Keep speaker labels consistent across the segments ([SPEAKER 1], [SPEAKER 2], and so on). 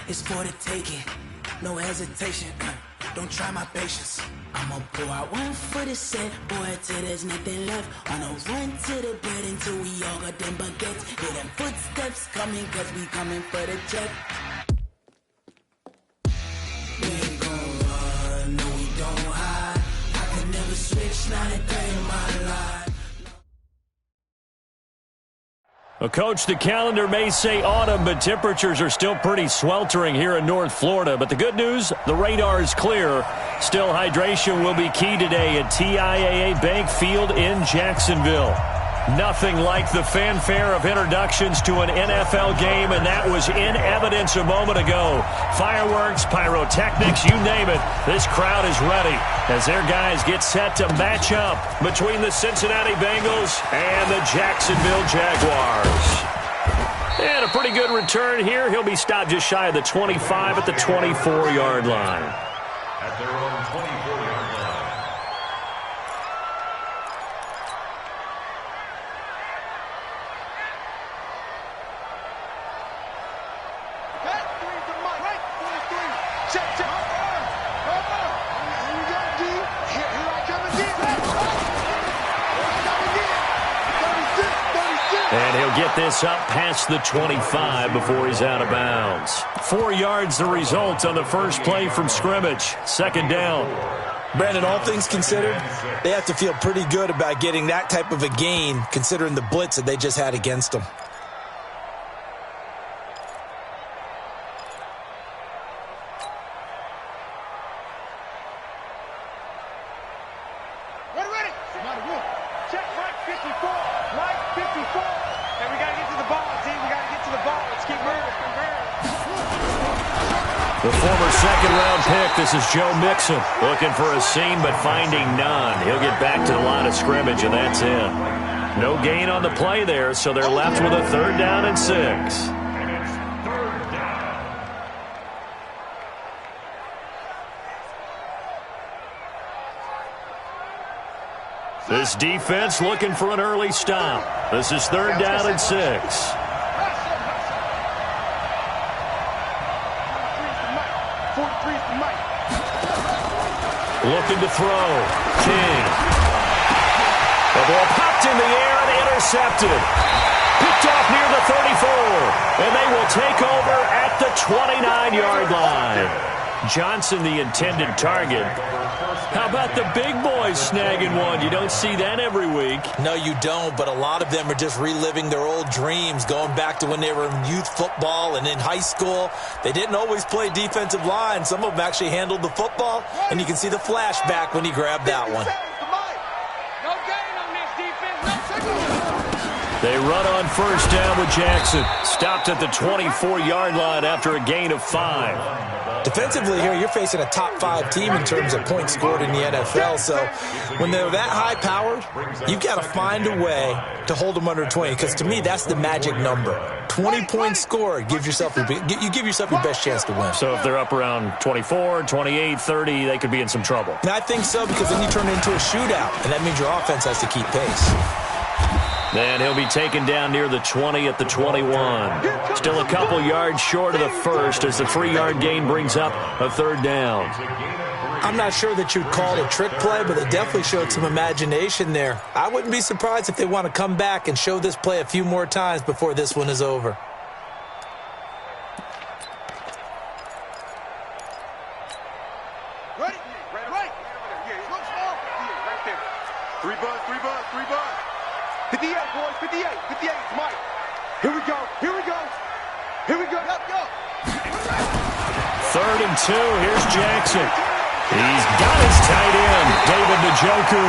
[SPEAKER 1] it's for the taking. No hesitation, don't try my patience. I'ma pour out one for the set, boy, till there's nothing left. On a run to the bread until we all got them baguettes. Hear them footsteps coming, cause we coming for the check. We ain't gon' run, no we don't hide. I can never switch, not a day in my life.
[SPEAKER 2] Well, Coach, the calendar may say autumn, but temperatures are still pretty sweltering here in North Florida. But the good news, the radar is clear. Still, hydration will be key today at TIAA Bank Field in Jacksonville. Nothing like the fanfare of introductions to an NFL game, and that was in evidence a moment ago. Fireworks, pyrotechnics, you name it. This crowd is ready as their guys get set to match up between the Cincinnati Bengals and the Jacksonville Jaguars. And a pretty good return here. He'll be stopped just shy of the 25 at the 24-yard line.
[SPEAKER 3] At their own 24-yard line.
[SPEAKER 2] And he'll get this up past the 25 before he's out of bounds. 4 yards the result on the first play from scrimmage. Second down.
[SPEAKER 4] Brandon, all things considered, they have to feel pretty good about getting that type of a gain considering the blitz that they just had against them.
[SPEAKER 2] The former second-round pick, this is Joe Mixon, looking for a seam but finding none. He'll get back to the line of scrimmage, and that's it. No gain on the play there, so they're left with a 3rd down and 6.
[SPEAKER 3] And it's 3rd down.
[SPEAKER 2] This defense looking for an early stop. This is 3rd down and 6. Looking to throw. King. The ball popped in the air and intercepted. Picked off near the 34. And they will take over at the 29-yard line. Johnson, the intended target. How about the big boys snagging one? You don't see that every week.
[SPEAKER 4] No, you don't, but a lot of them are just reliving their old dreams, going back to when they were in youth football and in high school. They didn't always play defensive line. Some of them actually handled the football, and you can see the flashback when he grabbed that one.
[SPEAKER 2] They run on first down with Jackson. Stopped at the 24-yard line after a gain of 5.
[SPEAKER 4] Defensively here, you're facing a top 5 team in terms of points scored in the NFL. So when they're that high-powered, you've got to find a way to hold them under 20. Because to me, that's the magic number. 20 points scored, you give yourself your best chance to win.
[SPEAKER 2] So if they're up around 24, 28, 30, they could be in some trouble.
[SPEAKER 4] And I think so, because then you turn it into a shootout, and that means your offense has to keep pace.
[SPEAKER 2] And he'll be taken down near the 20 at the 21. Still a couple yards short of the first as the 3-yard gain brings up a 3rd down.
[SPEAKER 4] I'm not sure that you'd call it a trick play, but they definitely showed some imagination there. I wouldn't be surprised if they want to come back and show this play a few more times before this one is over.
[SPEAKER 5] Right. 58, boys, 58, it's Mike. Here we go. Let's go.
[SPEAKER 2] 3rd and 2, here's Jackson. He's got his tight end, David Njoku.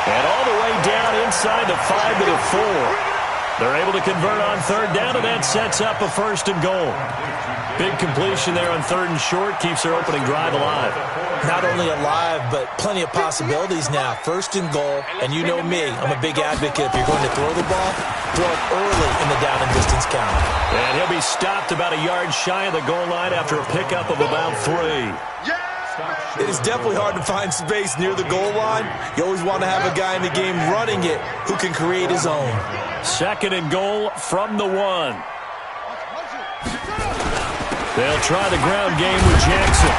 [SPEAKER 2] And all the way down inside the 5 to the 4. They're able to convert on 3rd down, and that sets up a 1st and goal. Big completion there on 3rd and short, keeps their opening drive alive.
[SPEAKER 4] Not only alive, but plenty of possibilities now. 1st and goal, and you know me, I'm a big advocate. If you're going to throw the ball, throw it early in the down and distance count.
[SPEAKER 2] And he'll be stopped about a yard shy of the goal line after a pickup of about 3.
[SPEAKER 4] It is definitely hard to find space near the goal line. You always want to have a guy in the game running it who can create his own.
[SPEAKER 2] 2nd and goal from the 1. They'll try the ground game with Jackson.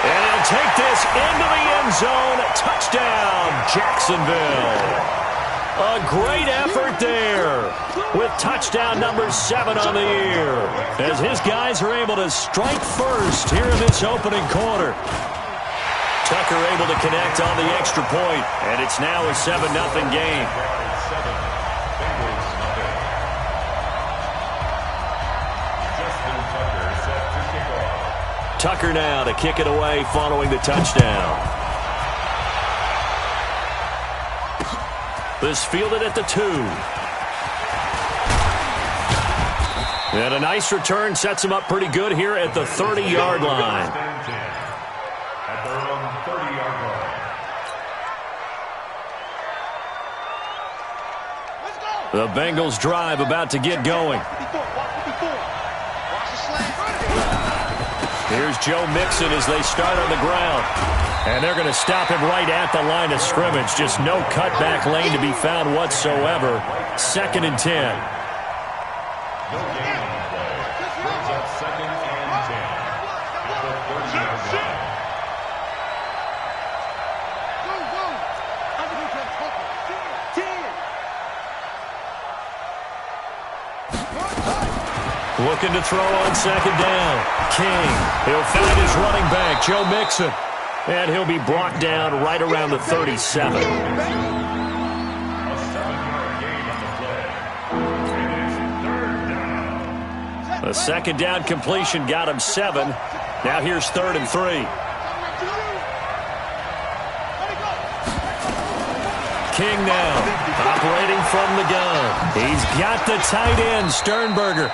[SPEAKER 2] And he'll take this into the end zone. Touchdown, Jacksonville. A great effort there with touchdown number 7 on the year as his guys are able to strike first here in this opening quarter. Tucker able to connect on the extra point, and it's now a 7-0 game. Tucker now to kick it away following the touchdown. This fielded at the 2. And a nice return sets him up pretty good here at the 30-yard line.
[SPEAKER 3] At their own 30-yard line.
[SPEAKER 2] The Bengals drive about to get going. Here's Joe Mixon as they start on the ground. And they're going to stop him right at the line of scrimmage. Just no cutback lane to be found whatsoever. 2nd and 10.
[SPEAKER 3] No gain on the play. Brings up 2nd and 10. At the 30-yard line.
[SPEAKER 2] Looking to throw on 2nd down. King. He'll find his running back, Joe Mixon. And he'll be brought down right around the 37.
[SPEAKER 3] A 7-yard gain on the play. And it's 3rd down.
[SPEAKER 2] The 2nd down completion got him 7. Now here's 3rd and 3. King now, operating from the gun. He's got the tight end, Sternberger.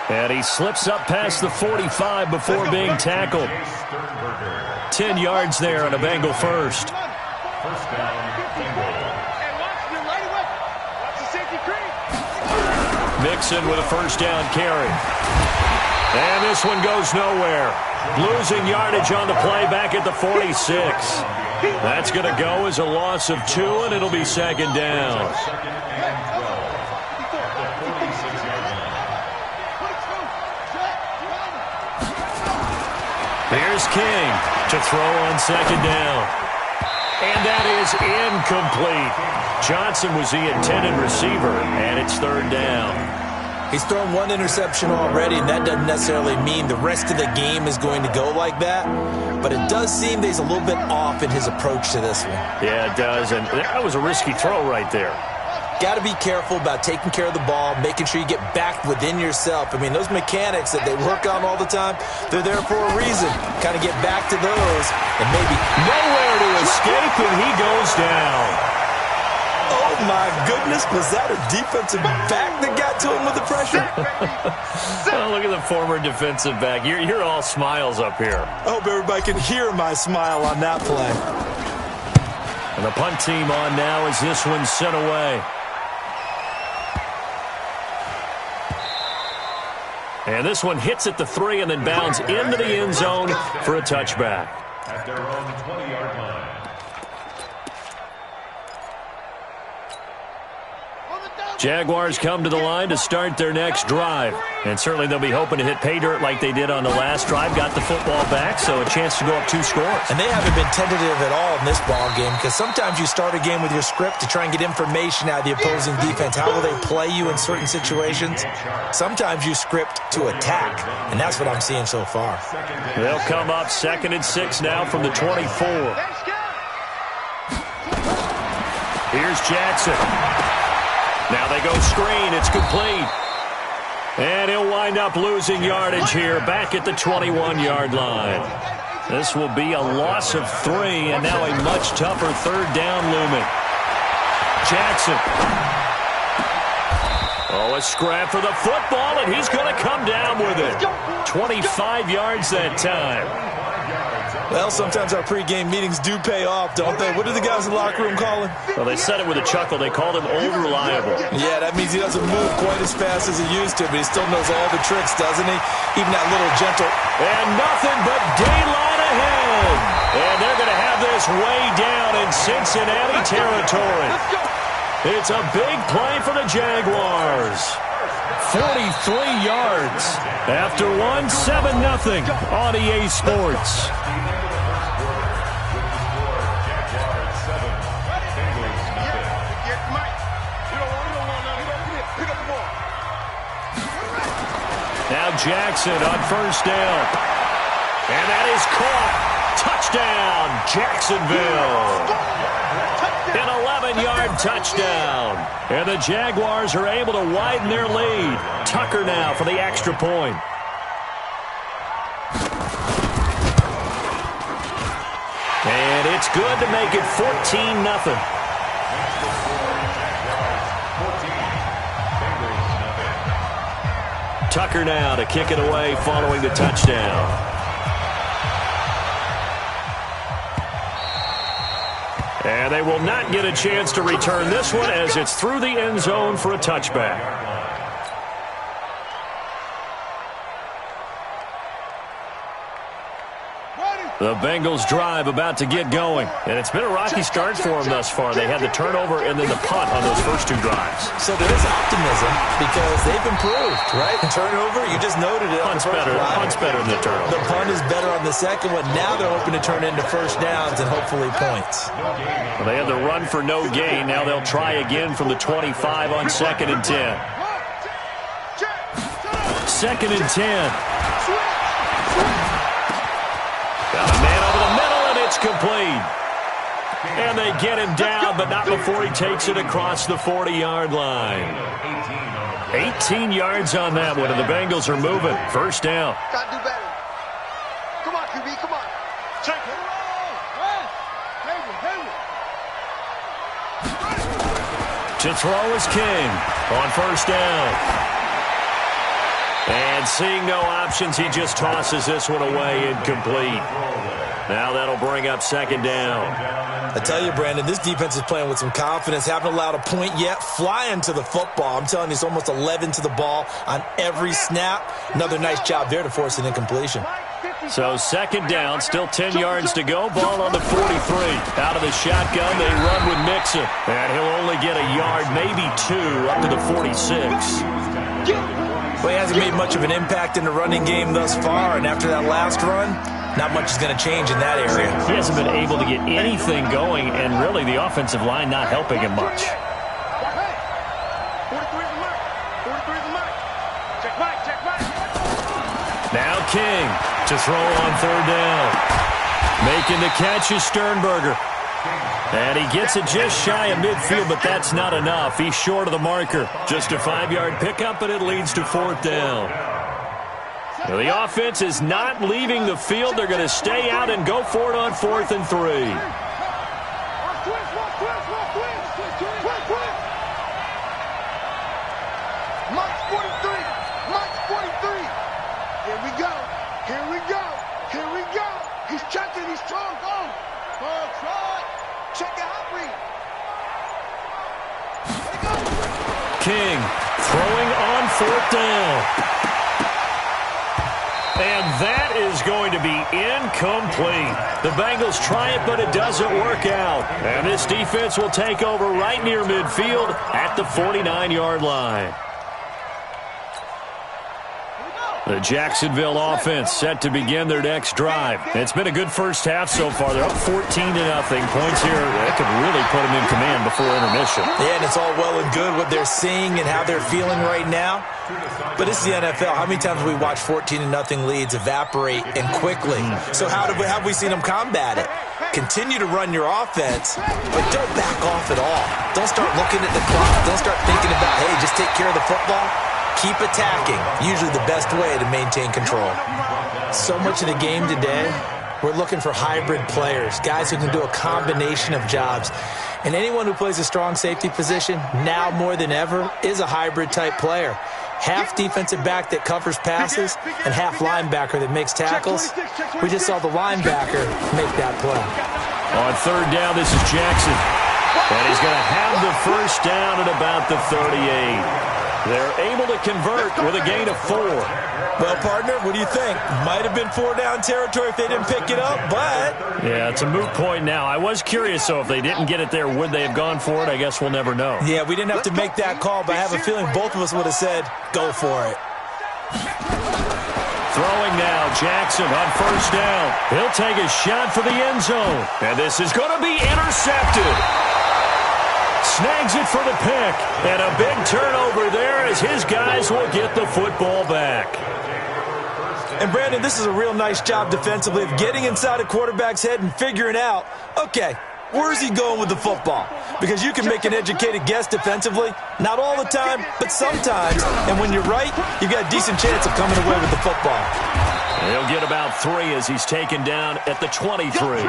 [SPEAKER 2] And he slips up past the 45 before being tackled. 10 yards there on a Bengal first.
[SPEAKER 3] 1st down, Bengals.
[SPEAKER 2] Mixon with a 1st down carry. And this one goes nowhere. Losing yardage on the play back at the 46. That's going to go as a loss of 2, and it'll be 2nd down.
[SPEAKER 3] 2nd and 12. At the 46-yard line.
[SPEAKER 2] Here's King to throw on 2nd down. And that is incomplete. Johnson was the intended receiver, and it's 3rd down.
[SPEAKER 4] He's thrown 1 interception already, and that doesn't necessarily mean the rest of the game is going to go like that. But it does seem that he's a little bit off in his approach to this one.
[SPEAKER 2] Yeah, it does, and that was a risky throw right there.
[SPEAKER 4] Got to be careful about taking care of the ball, making sure you get back within yourself. I mean, those mechanics that they work on all the time, they're there for a reason. Kind of get back to those, and maybe
[SPEAKER 2] Nowhere to escape, and he goes down.
[SPEAKER 4] oh my goodness, was that a defensive back that got to him with the pressure?
[SPEAKER 2] Oh, look at the former defensive back. You're all smiles up here.
[SPEAKER 4] I hope everybody can hear my smile on that play.
[SPEAKER 2] And the punt team on now as this one's sent away. And this one hits at the 3 and then bounds into the end zone for a touchback.
[SPEAKER 3] At their own 20-yard line.
[SPEAKER 2] Jaguars come to the line to start their next drive. And certainly they'll be hoping to hit pay dirt like they did on the last drive. Got the football back, so a chance to go up 2 scores.
[SPEAKER 4] And they haven't been tentative at all in this ball game, because sometimes you start a game with your script to try and get information out of the opposing defense. How will they play you in certain situations? Sometimes you script to attack, and that's what I'm seeing so far.
[SPEAKER 2] They'll come up 2nd and 6 now from the 24. Here's Jackson. Now they go screen. It's complete. And he'll wind up losing yardage here back at the 21-yard line. This will be a loss of 3, and now a much tougher 3rd down looming. Jackson. Oh, a scrap for the football, and he's going to come down with it. 25 yards that time.
[SPEAKER 4] Well, sometimes our pregame meetings do pay off, don't they? What do the guys in the locker room call him?
[SPEAKER 2] Well, they said it with a chuckle. They called him Old Reliable.
[SPEAKER 4] Yeah, that means he doesn't move quite as fast as he used to, but he still knows all the tricks, doesn't he? Even that little gentle.
[SPEAKER 2] And nothing but daylight ahead. And they're going to have this way down in Cincinnati territory. It's a big play for the Jaguars. 43 yards. After one, 7-0 on EA Sports. Now Jackson on first down. And that is caught. Touchdown, Jacksonville. An 11-yard touchdown. And the Jaguars are able to widen their lead. Tucker now for the extra point. And it's good to make it 14-0. Tucker now to kick it away following the touchdown. And they will not get a chance to return this one as it's through the end zone for a touchback. The Bengals drive about to get going. And it's been a rocky start for them thus far. They had the turnover and then the punt on those first two drives.
[SPEAKER 4] So there is optimism because they've improved, right? Turnover, you just noted it.
[SPEAKER 2] Punt's better than the turnover.
[SPEAKER 4] The punt is better on the second one. Now they're hoping to turn into first downs and hopefully points.
[SPEAKER 2] Well, they had the run for no gain. Now they'll try again from the 25 on 2nd and 10. 2nd and 10. Got a man over the middle, and it's complete. And they get him down, but not before he takes it across the 40-yard line. 18 yards on that one, and the Bengals are moving. First down.
[SPEAKER 5] Gotta do better. Come on, QB, come on. Check it.
[SPEAKER 2] To throw is King on first down. And seeing no options, he just tosses this one away incomplete. Now that'll bring up second down.
[SPEAKER 4] I tell you, Brandon, this defense is playing with some confidence. Haven't allowed a point yet. Flying to the football. I'm telling you, it's almost 11 to the ball on every snap. Another nice job there to force an incompletion.
[SPEAKER 2] So second down, still 10 yards to go. Ball on the 43. Out of the shotgun, they run with Mixon. And he'll only get a yard, maybe two, up to the 46.
[SPEAKER 4] Well, he hasn't made much of an impact in the running game thus far, and after that last run, not much is going to change in that area.
[SPEAKER 2] He hasn't been able to get anything going, and really the offensive line not helping him much. Now King to throw on third down. Making the catch is Sternberger. And he gets it just shy of midfield, but that's not enough. He's short of the marker. Just a 5-yard pickup, but it leads to fourth down. Now, the offense is not leaving the field. They're going to stay out and go for it on 4th and 3.
[SPEAKER 5] Mike's 43. Mike's 43. Here we go. Here we go. Here we go. He's checking. He's strong. Go. Check it out, Reed.
[SPEAKER 2] King throwing on 4th down. And that is going to be incomplete. The Bengals try it, but it doesn't work out. And this defense will take over right near midfield at the 49-yard line. The Jacksonville offense set to begin their next drive. It's been a good first half so far. They're up 14-0. Points here that could really put them in command before intermission.
[SPEAKER 4] Yeah, and it's all well and good what they're seeing and how they're feeling right now. But it's the NFL. How many times have we watched 14-0 leads evaporate and quickly? So how have we seen them combat it? Continue to run your offense, but don't back off at all. Don't start looking at the clock. Don't start thinking about, hey, just take care of the football. Keep attacking. Usually the best way to maintain control. So much of the game today, we're looking for hybrid players, guys who can do a combination of jobs. And anyone who plays a strong safety position, now more than ever, is a hybrid-type player. Half defensive back that covers passes and half linebacker that makes tackles. We just saw the linebacker make that play.
[SPEAKER 2] On third down, this is Jackson. And he's going to have the first down at about the 38. They're able to convert with a gain of 4.
[SPEAKER 4] Well, partner, what do you think? Might have been 4-down territory if they didn't pick it up, but...
[SPEAKER 2] Yeah, it's a moot point now. I was curious, so if they didn't get it there, would they have gone for it? I guess we'll never know.
[SPEAKER 4] Yeah, we didn't have to make that call, but I have a feeling both of us would have said, go for it.
[SPEAKER 2] Throwing now, Jackson on first down. He'll take a shot for the end zone. And this is going to be intercepted. Snags it for the pick. And a big turnover there as his guys will get the football back.
[SPEAKER 4] And, Brandon, this is a real nice job defensively of getting inside a quarterback's head and figuring out, okay, where's he going with the football? Because you can make an educated guess defensively. Not all the time, but sometimes. And when you're right, you've got a decent chance of coming away with the football.
[SPEAKER 2] He'll get about 3 as he's taken down at the 23.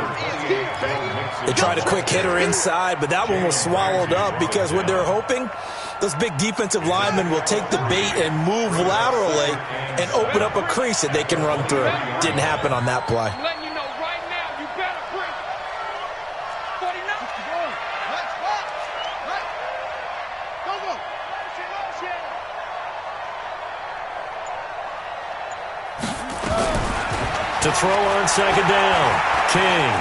[SPEAKER 4] They tried a quick hitter inside, but that one was swallowed up because what they're hoping, those big defensive linemen will take the bait and move laterally and open up a crease that they can run through. Didn't happen on that play.
[SPEAKER 2] To throw on second down. King.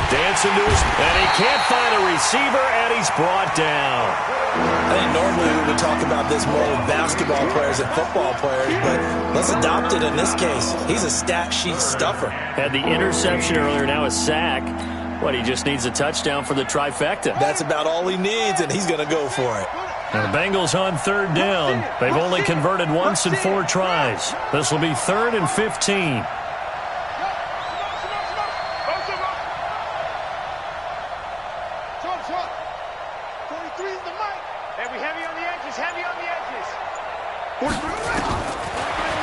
[SPEAKER 2] Dancing to his... And he can't find a receiver, and he's brought down.
[SPEAKER 4] I think normally we would talk about this more with basketball players and football players, but let's adopt it in this case. He's a stat sheet stuffer.
[SPEAKER 2] Had the interception earlier, now a sack. What, he just needs a touchdown for the trifecta.
[SPEAKER 4] That's about all he needs, and he's going to go for it.
[SPEAKER 2] And the Bengals on third down. They've only converted once in 4 tries. This will be 3rd and 15.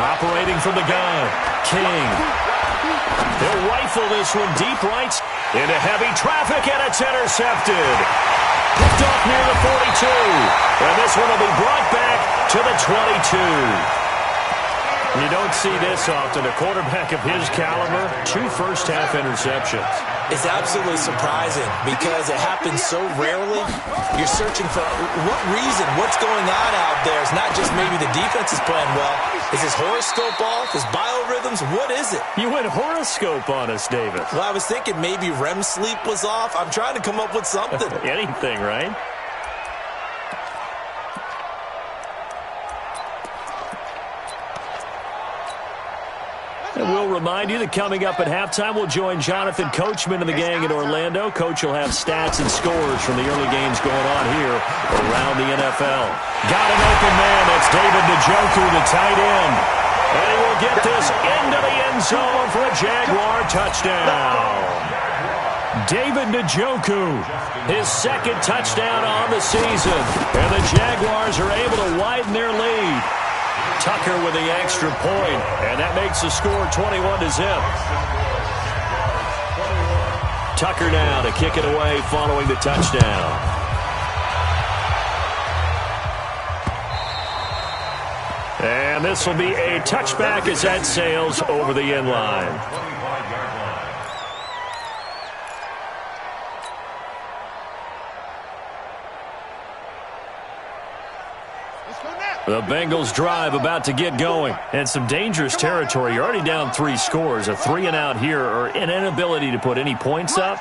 [SPEAKER 2] Operating from the gun, King. They'll rifle this one deep right into heavy traffic, and it's intercepted. Picked off near the 42. And this one will be brought back to the 22. You don't see this often. A quarterback of his caliber, 2 first-half interceptions.
[SPEAKER 4] It's absolutely surprising because it happens so rarely. You're searching for what reason, what's going on out there. It's not just maybe the defense is playing well. Is his horoscope off? His biorhythms? What is it?
[SPEAKER 2] You went horoscope on us, David.
[SPEAKER 4] Well, I was thinking maybe REM sleep was off. I'm trying to come up with something.
[SPEAKER 2] Anything, right? And we'll remind you that coming up at halftime, we'll join Jonathan Coachman and the gang in Orlando. Coach will have stats and scores from the early games going on here around the NFL. Got an open man. That's David Njoku, the tight end. And he will get this into the end zone for a Jaguar touchdown. David Njoku, his 2nd touchdown on the season. And the Jaguars are able to widen their lead. Tucker with the extra point, and that makes the score 21-0. Tucker now to kick it away following the touchdown. And this will be a touchback as that sails over the end line. The Bengals drive about to get going. And some dangerous territory. You're already down 3 scores. A 3-and-out here or an inability to put any points up.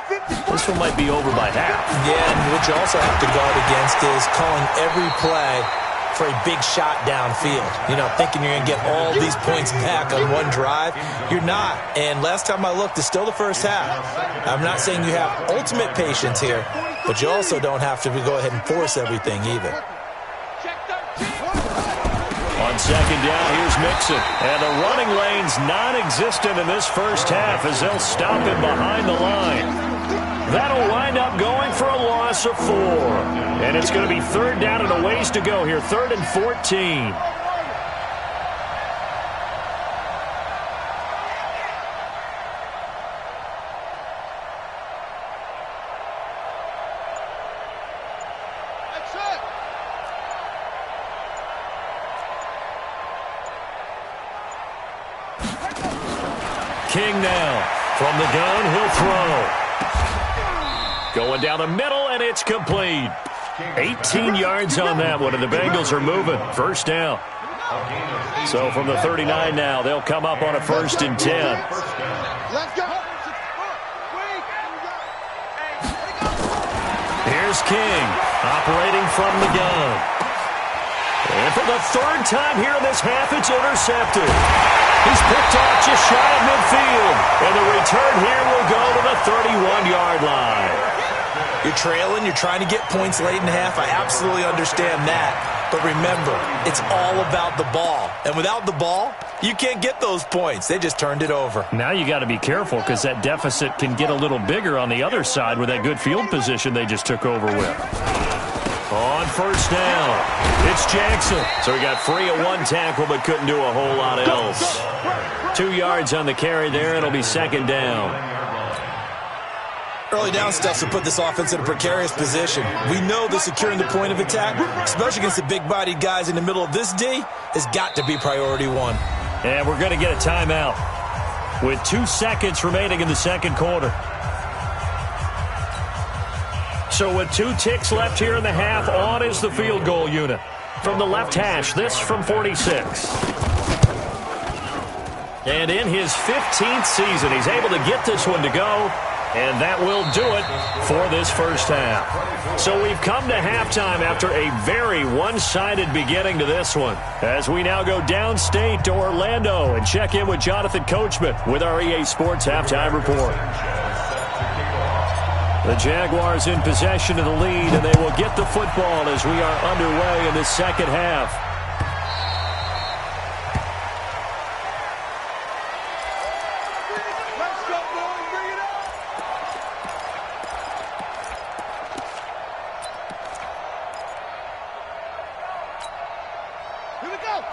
[SPEAKER 2] This one might be over by half.
[SPEAKER 4] Yeah, and what you also have to guard against is calling every play for a big shot downfield. You know, thinking you're going to get all these points back on one drive. You're not. And last time I looked, it's still the first half. I'm not saying you have ultimate patience here, but you also don't have to go ahead and force everything either.
[SPEAKER 2] On second down, here's Mixon. And the running lane's non-existent in this first half as they'll stop him behind the line. That'll wind up going for a loss of 4. And it's going to be 3rd down and a ways to go here. 3rd and 14. King now. From the gun, he'll throw. Going down the middle, and it's complete. 18 yards on that one, and the Bengals are moving. First down. So from the 39 now, they'll come up on a 1st and 10.
[SPEAKER 5] Let's go.
[SPEAKER 2] Here's King, operating from the gun. And for the 3rd time here in this half, it's intercepted. He's picked off just shy of midfield. And the return here will go to the 31-yard line.
[SPEAKER 4] You're trailing, you're trying to get points late in the half. I absolutely understand that. But remember, it's all about the ball. And without the ball, you can't get those points. They just turned it over.
[SPEAKER 2] Now you got to be careful because that deficit can get a little bigger on the other side with that good field position they just took over with. On 1st down, it's Jackson. So he got free of 1 tackle but couldn't do a whole lot else. 2 yards on the carry there. It'll be 2nd down.
[SPEAKER 4] Early down stuff to put this offense in a precarious position. We know that securing the point of attack, especially against the big-bodied guys in the middle of this D, has got to be priority 1.
[SPEAKER 2] And we're going to get a timeout with 2 seconds remaining in the 2nd quarter. So with 2 ticks left here in the half, on is the field goal unit. From the left hash, this from 46. And in his 15th season, he's able to get this one to go. And that will do it for this first half. So we've come to halftime after a very one-sided beginning to this one. As we now go downstate to Orlando and check in with Jonathan Coachman with our EA Sports Halftime Report. The Jaguars in possession of the lead, and they will get the football as we are underway in the 2nd half.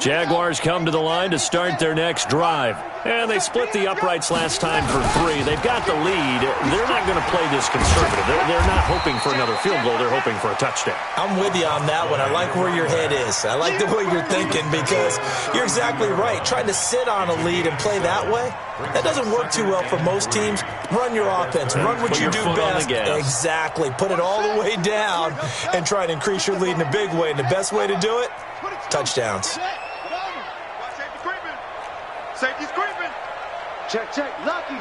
[SPEAKER 2] Jaguars come to the line to start their next drive. And they split the uprights last time for 3. They've got the lead. They're not going to play this conservative. They're not hoping for another field goal. They're hoping for a touchdown. I'm
[SPEAKER 4] with you on that one. I like where your head is. I like the way you're thinking because you're exactly right. Trying to sit on a lead and play that way, that doesn't work too well for most teams. Run your offense. Run what you do best. Exactly. Put it all the way down and try and increase your lead in a big way. And the best way to do it, touchdowns.
[SPEAKER 5] Safety's creeping. Check, check. Lucky.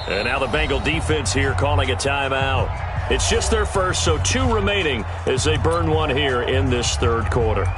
[SPEAKER 2] And now the Bengal defense here calling a timeout. It's just their first, so 2 remaining as they burn 1 here in this 3rd quarter.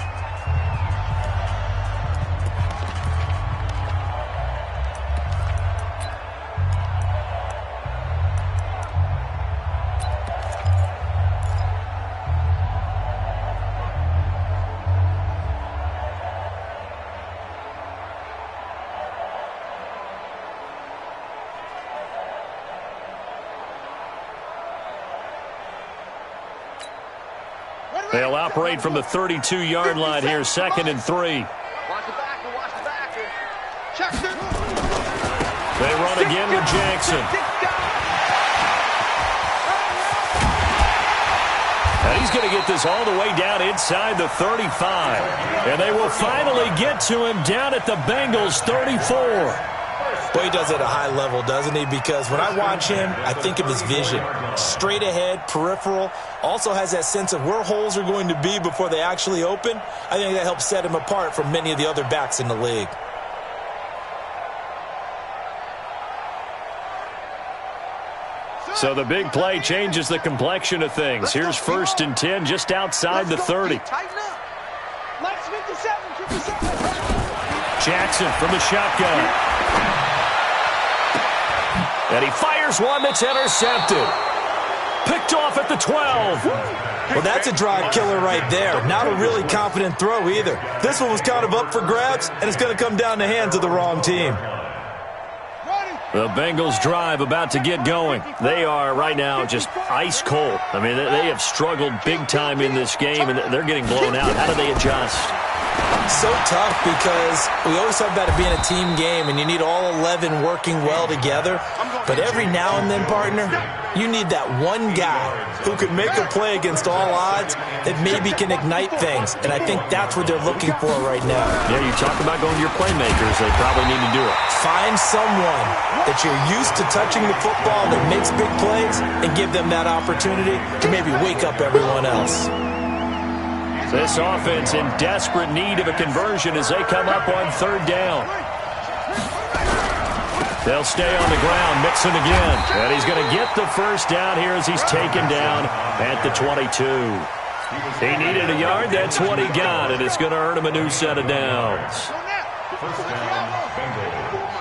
[SPEAKER 2] They'll operate from the 32-yard line here, 2nd and 3.
[SPEAKER 5] Watch the backer. Jackson.
[SPEAKER 2] They run again with Jackson. And he's going to get this all the way down inside the 35. And they will finally get to him down at the Bengals' 34.
[SPEAKER 4] Well, he does it at a high level, doesn't he? Because when I watch him, I think of his vision. Straight ahead, peripheral. Also has that sense of where holes are going to be before they actually open. I think that helps set him apart from many of the other backs in the league.
[SPEAKER 2] So the big play changes the complexion of things. Here's 1st and 10 just outside the 30. Jackson from the shotgun. And he fires one that's intercepted. Picked off at the 12.
[SPEAKER 4] Well, that's a drive killer right there. Not a really confident throw either. This one was kind of up for grabs, and it's going to come down the hands of the wrong team.
[SPEAKER 2] The Bengals drive about to get going. They are right now just ice cold. I mean, they have struggled big time in this game, and they're getting blown out. How do they adjust?
[SPEAKER 4] So tough because we always talk about it being a team game, and you need all 11 working well together. But every now and then, partner, you need that one guy who can make a play against all odds that maybe can ignite things, and I think that's what they're looking for right now.
[SPEAKER 2] Yeah, you talk about going to your playmakers. They probably need to do it.
[SPEAKER 4] Find someone that you're used to touching the football that makes big plays and give them that opportunity to maybe wake up everyone else.
[SPEAKER 2] This offense in desperate need of a conversion as they come up on third down. They'll stay on the ground, Mixon again. And he's going to get the first down here as he's taken down at the 22. He needed a yard. That's what he got, and it's going to earn him a new set of downs.
[SPEAKER 3] First down, Bengals.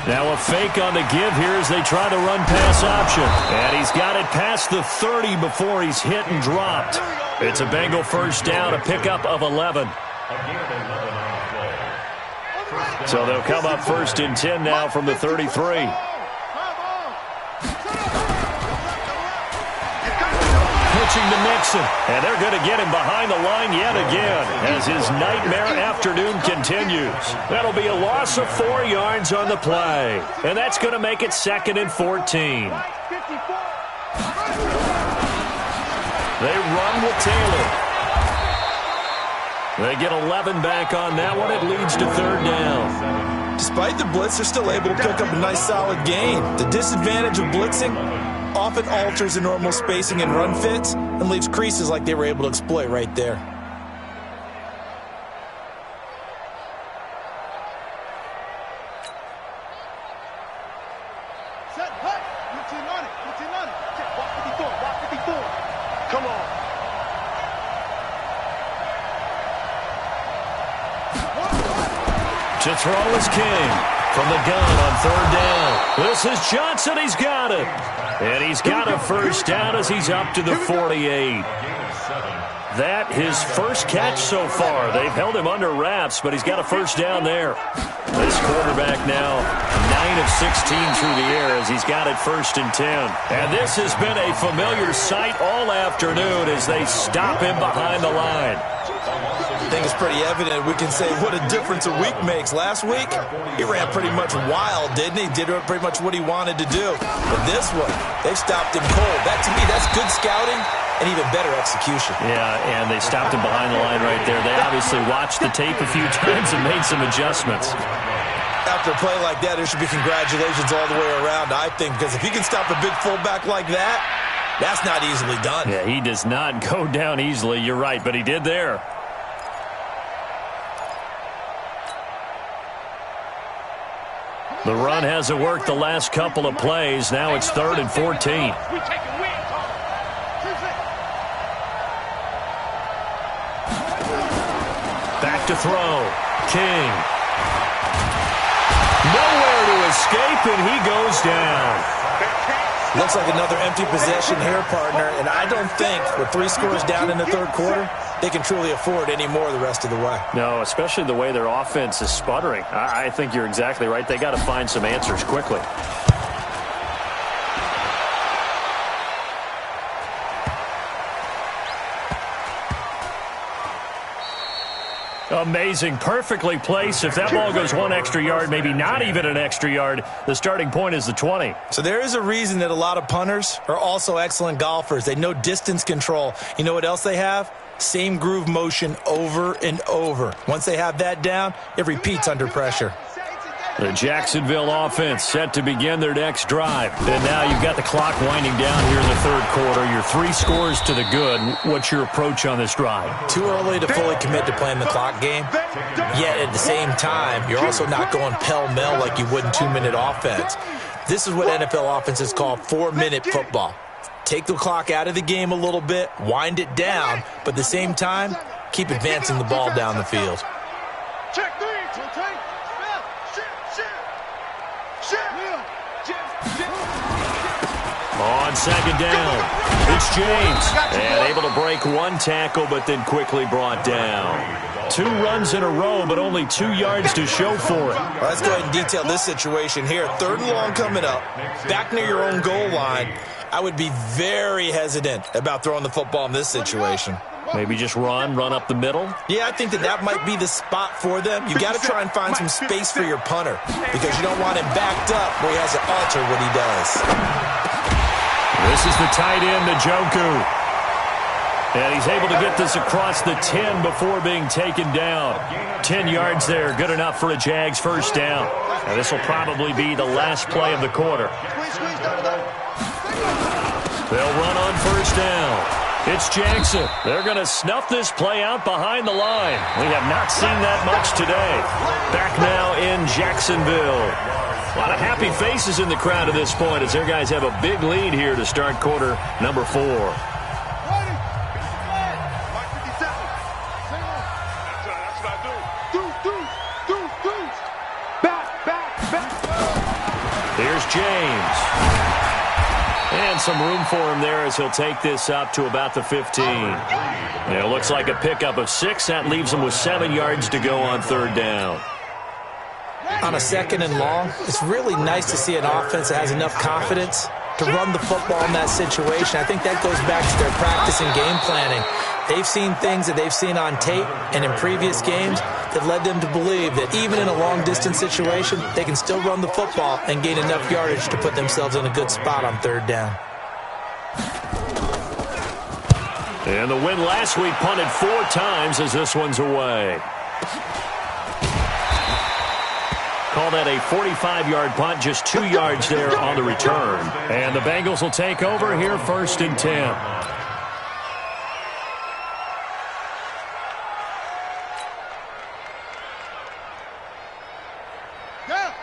[SPEAKER 2] Now a fake on the give here as they try to run pass option. And he's got it past the 30 before he's hit and dropped. It's a Bengal first down, a pickup of 11. So they'll come up first and 10 now from the 33. Pitching to Mixon, and they're going to get him behind the line yet again as his nightmare afternoon continues. That'll be a loss of 4 yards on the play, and that's going to make it 2nd and 14. They run with Taylor. They get 11 back on that one. It leads to third down.
[SPEAKER 4] Despite the blitz, they're still able to pick up a nice solid gain. The disadvantage of blitzing often alters the normal spacing and run fits and leaves creases like they were able to exploit right there.
[SPEAKER 5] Come on.
[SPEAKER 2] To throw is King from the gun on third down. This is Johnson. He's got it. And he's got a first down as he's up to the 48. That his first catch so far. They've held him under wraps, but he's got a first down there. This quarterback now 9 of 16 through the air as he's got it first and 10. And this has been a familiar sight all afternoon as they stop him behind the line.
[SPEAKER 4] I think it's pretty evident. We can say what a difference a week makes. Last week, he ran pretty much wild, didn't he? Did pretty much what he wanted to do. But this one, they stopped him cold. That, to me, that's good scouting and even better execution.
[SPEAKER 2] Yeah, and they stopped him behind the line right there. They obviously watched the tape a few times and made some adjustments.
[SPEAKER 4] After a play like that, there should be congratulations all the way around, I think, because if you can stop a big fullback like that, that's not easily done.
[SPEAKER 2] Yeah, he does not go down easily. You're right, but he did there. The run hasn't worked the last couple of plays. Now it's 3rd and 14. Back to throw. King. Nowhere to escape, and he goes down.
[SPEAKER 4] Looks like another empty possession here, partner, and I don't think with 3 scores down in the third quarter, they can truly afford any more the rest of the way.
[SPEAKER 2] No, especially the way their offense is sputtering. I think you're exactly right. They got to find some answers quickly. Amazing. Perfectly placed. If that ball goes 1 extra yard, maybe not even an extra yard, the starting point is the 20.
[SPEAKER 4] So there is a reason that a lot of punters are also excellent golfers. They know distance control. You know what else they have? Same groove motion over and over. Once they have that down, it repeats under pressure.
[SPEAKER 2] The Jacksonville offense set to begin their next drive. And now you've got the clock winding down here in the third quarter. Your 3 scores to the good. What's your approach on this drive?
[SPEAKER 4] Too early to fully commit to playing the clock game. Yet at the same time, you're also not going pell-mell like you would in 2-minute offense. This is what NFL offenses call 4-minute football. Take the clock out of the game a little bit, wind it down, but at the same time, keep advancing the ball down the field.
[SPEAKER 5] Check 3.
[SPEAKER 2] On second down, it's James. And able to break 1 tackle, but then quickly brought down. 2 runs in a row, but only 2 yards to show for it.
[SPEAKER 4] Well, let's go ahead and detail this situation here. 3rd and long coming up, back near your own goal line. I would be very hesitant about throwing the football in this situation.
[SPEAKER 2] Maybe just run up the middle.
[SPEAKER 4] Yeah, I think that might be the spot for them. You got to try and find some space for your punter because you don't want him backed up where he has to alter what he does.
[SPEAKER 2] This is the tight end, Njoku. And he's able to get this across the 10 before being taken down. 10 yards there, good enough for a Jags first down. Now this will probably be the last play of the quarter. They'll run on first down. It's Jackson. They're going to snuff this play out behind the line. We have not seen that much today. Back now in Jacksonville. A lot of happy faces in the crowd at this point as their guys have a big lead here to start quarter number 4. Here's James. And some room for him there as he'll take this up to about the 15. It looks like a pickup of 6. That leaves him with 7 yards to go on third down.
[SPEAKER 4] On a second and long, it's really nice to see an offense that has enough confidence to run the football in that situation. I think that goes back to their practice and game planning. They've seen things that they've seen on tape and in previous games that led them to believe that even in a long-distance situation, they can still run the football and gain enough yardage to put themselves in a good spot on third down.
[SPEAKER 2] And the win last week punted 4 times as this one's away. Call that a 45-yard punt, just 2 yards there on the return. And the Bengals will take over here first and 10.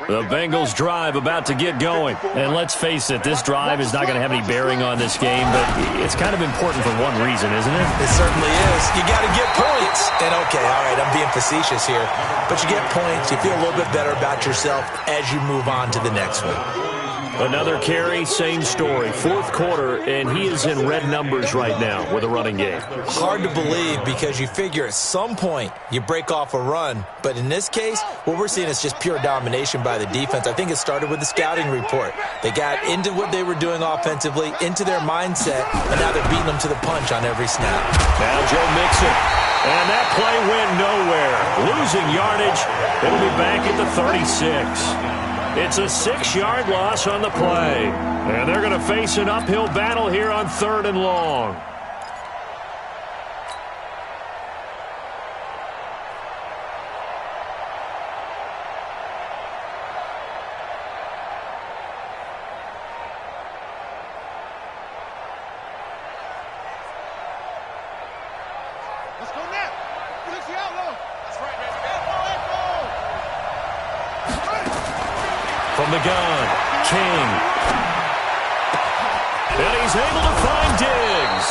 [SPEAKER 2] The Bengals drive about to get going. And let's face it, this drive is not going to have any bearing on this game, but it's kind of important for one reason, isn't it?
[SPEAKER 4] It certainly is. You got to get points. And okay, all right, I'm being facetious here, but you get points, you feel a little bit better about yourself as you move on to the next one.
[SPEAKER 2] Another carry, same story. Fourth quarter, and he is in red numbers right now with a running game.
[SPEAKER 4] Hard to believe because you figure at some point you break off a run. But in this case, what we're seeing is just pure domination by the defense. I think it started with the scouting report. They got into what they were doing offensively, into their mindset, and now they're beating them to the punch on every snap.
[SPEAKER 2] Now Joe Mixon. And that play went nowhere. Losing yardage. It'll be back at the 36. It's a 6-yard loss on the play. And they're going to face an uphill battle here on third and long.
[SPEAKER 5] Let's go now. Let's see how low. That's right, man.
[SPEAKER 2] From the gun, King. And he's able to find Diggs.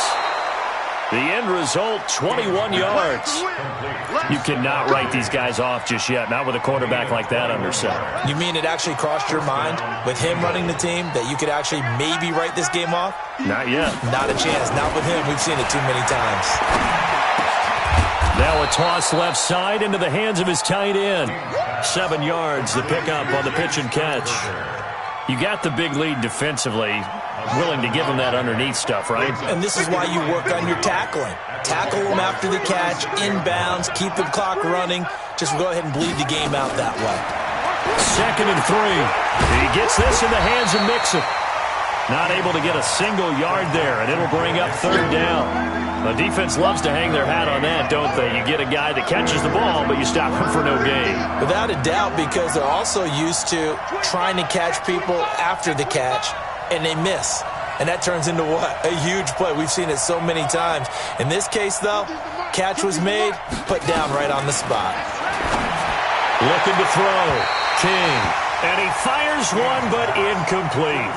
[SPEAKER 2] The end result, 21 yards. You cannot write these guys off just yet, not with a quarterback like that under center.
[SPEAKER 4] You mean it actually crossed your mind with him running the team that you could actually maybe write this game off?
[SPEAKER 2] Not yet.
[SPEAKER 4] Not a chance. Not with him. We've seen it too many times.
[SPEAKER 2] Now a toss left side into the hands of his tight end. 7 yards, the pickup on the pitch and catch. You got the big lead defensively, willing to give him that underneath stuff, right?
[SPEAKER 4] And this is why you work on your tackling. Tackle him after the catch, inbounds, keep the clock running. Just go ahead and bleed the game out that way.
[SPEAKER 2] 2nd and 3. He gets this in the hands of Mixon. Not able to get a single yard there, and it'll bring up third down. The defense loves to hang their hat on that, don't they? You get a guy that catches the ball, but you stop him for no gain.
[SPEAKER 4] Without a doubt, because they're also used to trying to catch people after the catch, and they miss. And that turns into what? A huge play. We've seen it so many times. In this case, though, catch was made, put down right on the spot.
[SPEAKER 2] Looking to throw. King. And he fires one, but incomplete.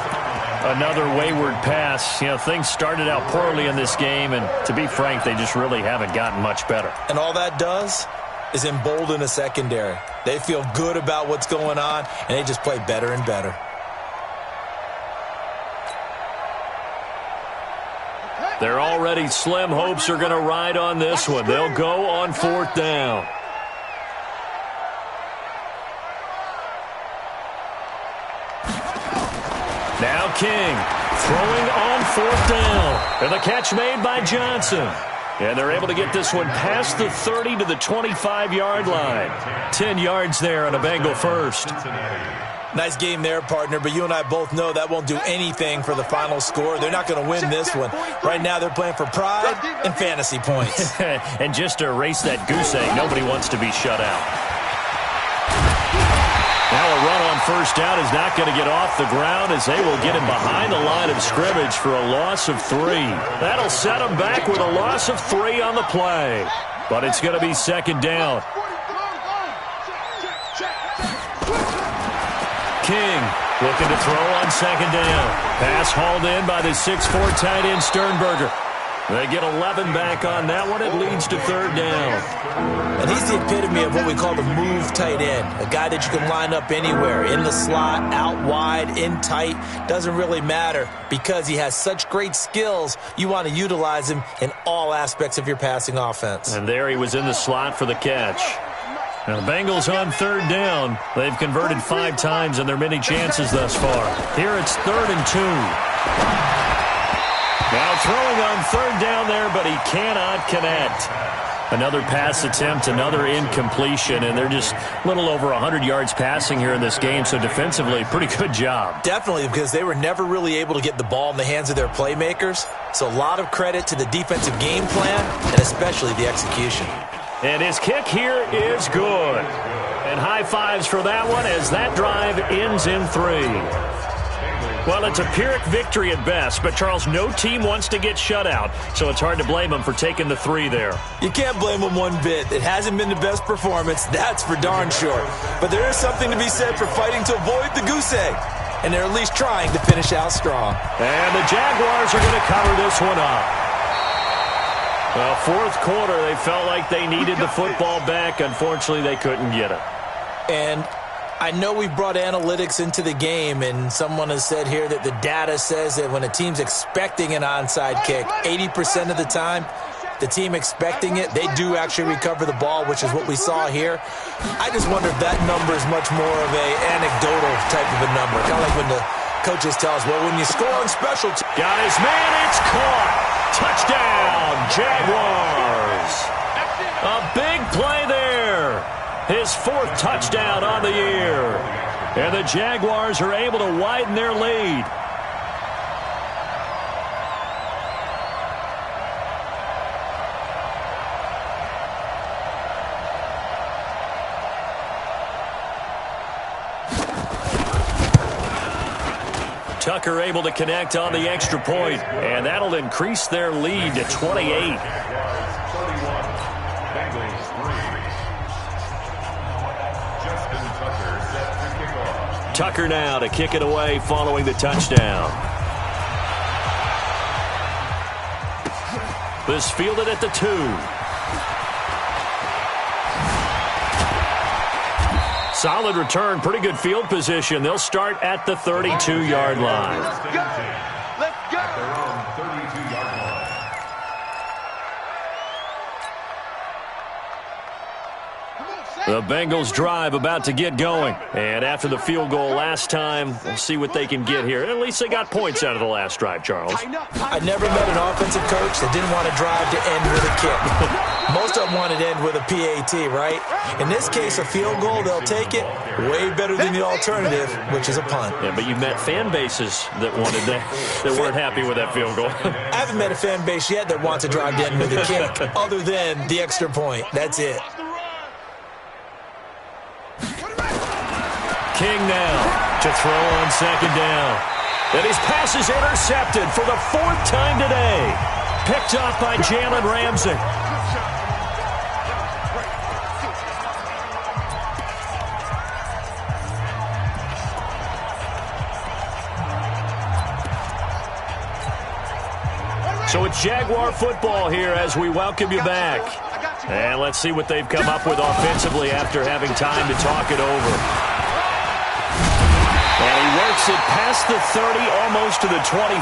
[SPEAKER 2] Another wayward pass. You know, things started out poorly in this game, and to be frank, they just really haven't gotten much better.
[SPEAKER 4] And all that does is embolden a secondary. They feel good about what's going on, and they just play better and better.
[SPEAKER 2] Their already slim hopes are going to ride on this one. They'll go on fourth down. Now King throwing on fourth down. And the catch made by Johnson. And they're able to get this one past the 30 to the 25-yard line. 10 yards there on a Bengal first.
[SPEAKER 4] Nice game there, partner, but you and I both know that won't do anything for the final score. They're not going to win this one. Right now they're playing for pride and fantasy points.
[SPEAKER 2] And just to erase that goose egg, nobody wants to be shut out. Now a run on first down is not going to get off the ground as they will get him behind the line of scrimmage for a loss of 3. That'll set him back with a loss of 3 on the play. But it's going to be second down. King looking to throw on second down. Pass hauled in by the 6'4" tight end Sternberger. They get 11 back on that one. It leads to third down.
[SPEAKER 4] And he's the epitome of what we call the move tight end. A guy that you can line up anywhere. In the slot, out wide, in tight. Doesn't really matter because he has such great skills. You want to utilize him in all aspects of your passing offense.
[SPEAKER 2] And there he was in the slot for the catch. Now the Bengals on third down. They've converted 5 times in their many chances thus far. Here it's 3rd and 2. Now throwing on third down there, but he cannot connect. Another pass attempt, another incompletion, and they're just a little over 100 yards passing here in this game, so defensively, pretty good job.
[SPEAKER 4] Definitely, because they were never really able to get the ball in the hands of their playmakers. So a lot of credit to the defensive game plan and especially the execution.
[SPEAKER 2] And his kick here is good. And high fives for that one as that drive ends in 3. Well, it's a Pyrrhic victory at best, but, Charles, no team wants to get shut out, so it's hard to blame them for taking the 3 there.
[SPEAKER 4] You can't blame them one bit. It hasn't been the best performance, that's for darn sure. But there is something to be said for fighting to avoid the goose egg, and they're at least trying to finish out strong.
[SPEAKER 2] And the Jaguars are going to cover this one up. Well, fourth quarter, they felt like they needed the football back. Unfortunately, they couldn't get it.
[SPEAKER 4] And I know we've brought analytics into the game, and someone has said here that the data says that when a team's expecting an onside kick, 80% of the time, the team expecting it, they do actually recover the ball, which is what we saw here. I just wonder if that number is much more of a anecdotal type of a number. Kind of like when the coaches tell us, well, when you score on special teams.
[SPEAKER 2] Got his man, it's caught. Touchdown, Jaguars. A big play there. His 4th touchdown on the year. And the Jaguars are able to widen their lead. Tucker able to connect on the extra point, and that'll increase their lead to 28. Tucker now to kick it away following the touchdown. This fielded at the 2. Solid return, pretty good field position. They'll start at the 32-yard line.
[SPEAKER 5] Let's go.
[SPEAKER 3] At their own 32-yard line.
[SPEAKER 2] The Bengals drive about to get going. And after the field goal last time, we'll see what they can get here. At least they got points out of the last drive, Charles.
[SPEAKER 4] I never met an offensive coach that didn't want to drive to end with a kick. Most of them wanted to end with a PAT, right? In this case, a field goal, they'll take it. Way better than the alternative, which is a punt.
[SPEAKER 2] Yeah, but you met fan bases that wanted that weren't happy with that field goal.
[SPEAKER 4] I haven't met a fan base yet that wants to drive to end with a kick, other than the extra point. That's it.
[SPEAKER 2] King now to throw on second down. And his pass is intercepted for the 4th time today. Picked off by Jalen Ramsey. So it's Jaguar football here as we welcome you back. And let's see what they've come up with offensively after having time to talk it over. And he works it past the 30, almost to the 25.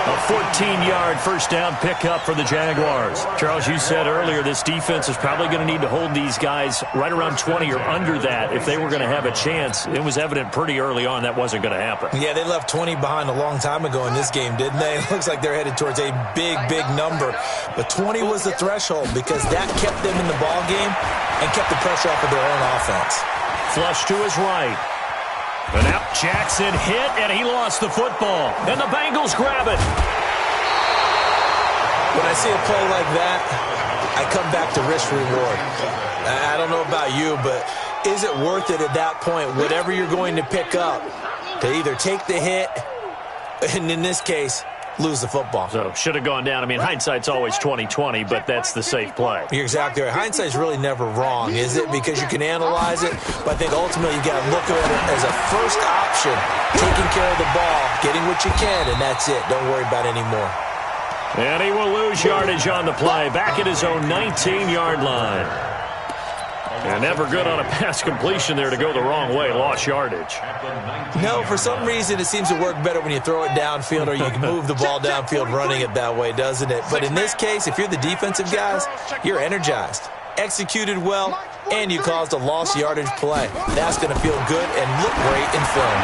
[SPEAKER 2] A 14-yard first down pickup for the Jaguars. Charles, you said earlier this defense is probably going to need to hold these guys right around 20 or under that if they were going to have a chance. It was evident pretty early on that wasn't going to happen.
[SPEAKER 4] Yeah, they left 20 behind a long time ago in this game, didn't they? It looks like they're headed towards a big, big number. But 20 was the threshold because that kept them in the ball game and kept the pressure off of their own offense.
[SPEAKER 2] Flush to his right. And now Jackson hit, and he lost the football. And the Bengals grab it.
[SPEAKER 4] When I see a play like that, I come back to risk reward. I don't know about you, but is it worth it at that point, whatever you're going to pick up, to either take the hit, and in this case, lose the football?
[SPEAKER 2] So, should have gone down. I mean, hindsight's always 20/20, but that's the safe play.
[SPEAKER 4] You're exactly right. Hindsight's really never wrong, is it? Because you can analyze it, but I think ultimately you got to look at it as a first option, taking care of the ball, getting what you can, and that's it. Don't worry about any more.
[SPEAKER 2] And he will lose yardage on the play, back at his own 19-yard line. And never good on a pass completion there to go the wrong way. Lost yardage.
[SPEAKER 4] No, for some reason it seems to work better when you throw it downfield or you can move the ball downfield running it that way, doesn't it? But in this case, if you're the defensive guys, you're energized, executed well, and you caused a lost yardage play. That's going to feel good and look great in film.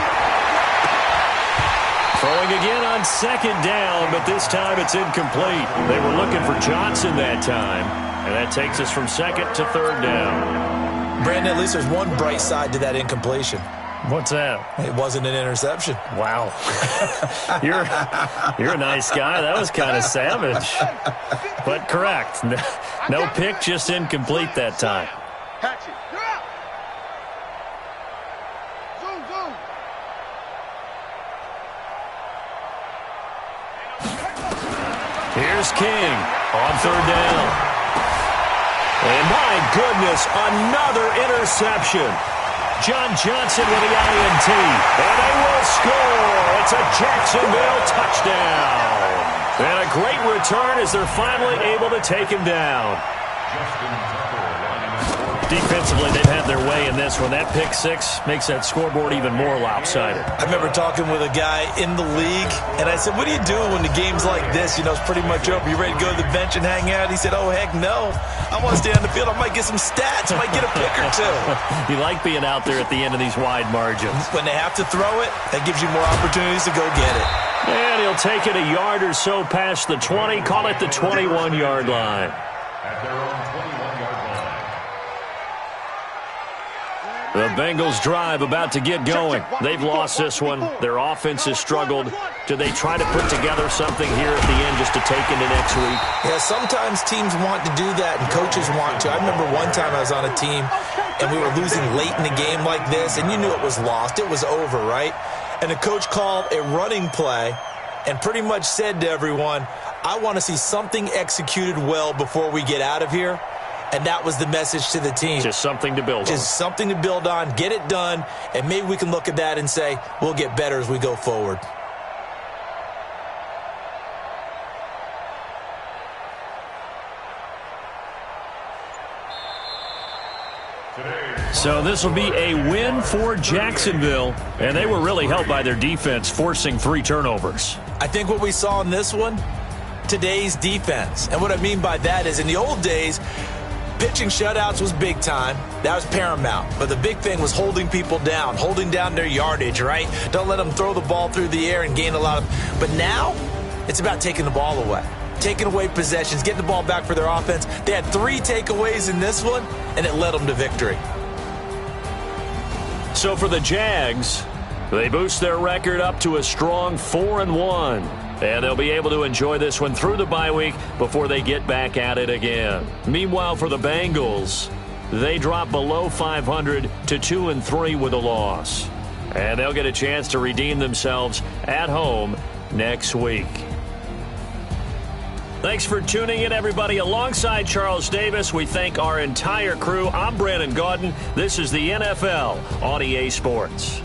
[SPEAKER 2] Throwing again on second down, but this time it's incomplete. They were looking for Johnson that time, and that takes us from second to third down.
[SPEAKER 4] Brandon, at least there's one bright side to that incompletion.
[SPEAKER 2] What's that?
[SPEAKER 4] It wasn't an interception.
[SPEAKER 2] Wow. You're a nice guy. That was kind of savage. But correct. No pick, just incomplete that time. Here's King on third down. And my goodness, another interception. John Johnson with the INT. And they will score. It's a Jacksonville touchdown. And a great return as they're finally able to take him down. Defensively, they've had their way in this one. That pick six makes that scoreboard even more lopsided.
[SPEAKER 4] I remember talking with a guy in the league, and I said, what do you do when the game's like this? You know, it's pretty much over. You ready to go to the bench and hang out? He said, oh, heck no. I want to stay on the field. I might get some stats. I might get a pick or two.
[SPEAKER 2] You like being out there at the end of these wide margins.
[SPEAKER 4] When they have to throw it, that gives you more opportunities to go get it.
[SPEAKER 2] And he'll take it a yard or so past the 20. Call it the 21-yard line.
[SPEAKER 3] At their own 21-yard line.
[SPEAKER 2] The Bengals drive about to get going. They've lost this one. Their offense has struggled. Do they try to put together something here at the end just to take into next week?
[SPEAKER 4] Yeah, sometimes teams want to do that and coaches want to. I remember one time I was on a team and we were losing late in the game like this, and you knew it was lost. It was over, right? And the coach called a running play and pretty much said to everyone, I want to see something executed well before we get out of here. And that was the message to the team.
[SPEAKER 2] Just something to build on.
[SPEAKER 4] Just something to build on, get it done, and maybe we can look at that and say, we'll get better as we go forward.
[SPEAKER 2] So this will be a win for Jacksonville, and they were really helped by their defense, forcing 3 turnovers.
[SPEAKER 4] I think what we saw in this one, today's defense. And what I mean by that is in the old days, pitching shutouts was big time. That was paramount. But the big thing was holding people down, holding down their yardage, right? Don't let them throw the ball through the air and gain a lot of... But now, it's about taking the ball away. Taking away possessions, getting the ball back for their offense. They had 3 takeaways in this one, and it led them to victory.
[SPEAKER 2] So for the Jags, they boost their record up to a strong 4-1. And they'll be able to enjoy this one through the bye week before they get back at it again. Meanwhile, for the Bengals, they drop below 500 to 2-3 with a loss. And they'll get a chance to redeem themselves at home next week. Thanks for tuning in, everybody. Alongside Charles Davis, we thank our entire crew. I'm Brandon Gaudin. This is the NFL on EA Sports.